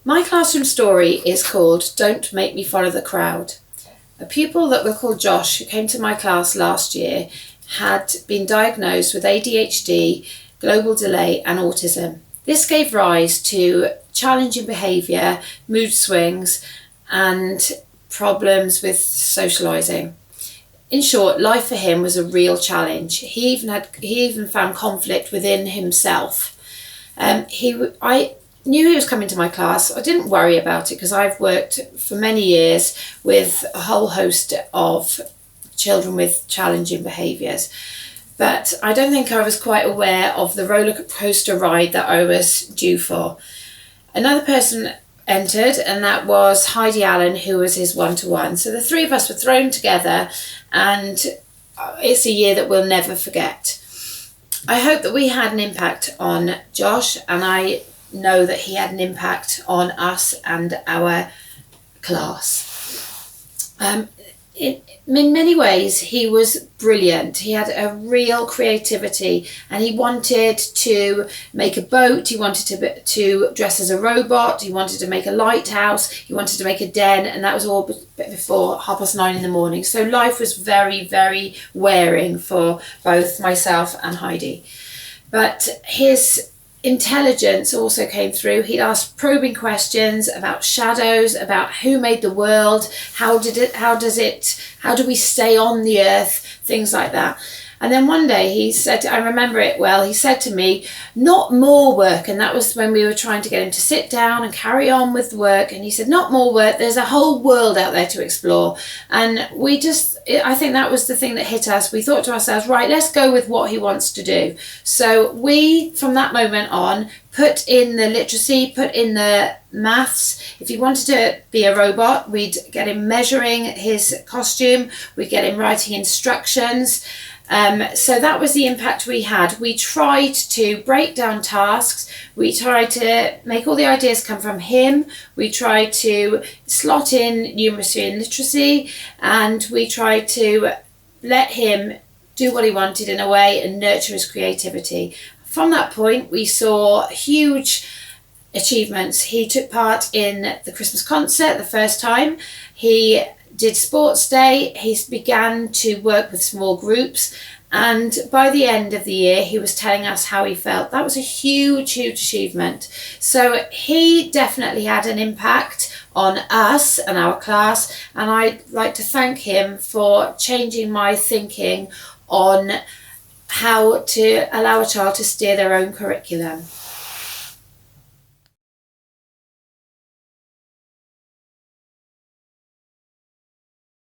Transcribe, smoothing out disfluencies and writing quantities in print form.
My classroom story is called Don't Make Me Follow the Crowd. A pupil that we'll call Josh, who came to my class last year, had been diagnosed with ADHD, global delay and autism. This gave rise to challenging behaviour, mood swings and problems with socialising. In short, life for him was a real challenge. He even found conflict within himself. I knew he was coming to my class. I didn't worry about it because I've worked for many years with a whole host of children with challenging behaviours. But I don't think I was quite aware of the roller coaster ride that I was due for. Another person entered, and that was Heidi Allen, who was his one-to-one. So the three of us were thrown together, and it's a year that we'll never forget. I hope that we had an impact on Josh, and I know that he had an impact on us and our class. In many ways, he was brilliant. He had a real creativity, and he wanted to make a boat. He wanted to dress as a robot. He wanted to make a lighthouse. He wanted to make a den, and that was all before 9:30 in the morning. So life was very, very wearing for both myself and Heidi. But his intelligence also came through. He'd ask probing questions about shadows, about who made the world, how do we stay on the earth, things like that. And then one day he said, I remember it well, he said to me, not more work. And that was when we were trying to get him to sit down and carry on with work. And he said, not more work, there's a whole world out there to explore. And I think that was the thing that hit us. We thought to ourselves, right, let's go with what he wants to do. So we, from that moment on, put in the literacy, put in the maths. If he wanted to be a robot, we'd get him measuring his costume, we'd get him writing instructions. So that was the impact we had. We tried to break down tasks. We tried to make all the ideas come from him. We tried to slot in numeracy and literacy, and we tried to let him do what he wanted in a way and nurture his creativity. From that point, we saw huge achievements. He took part in the Christmas concert the first time. He did sports day. He began to work with small groups. And by the end of the year, he was telling us how he felt. That was a huge, huge achievement. So he definitely had an impact on us and our class. And I'd like to thank him for changing my thinking on how to allow a child to steer their own curriculum.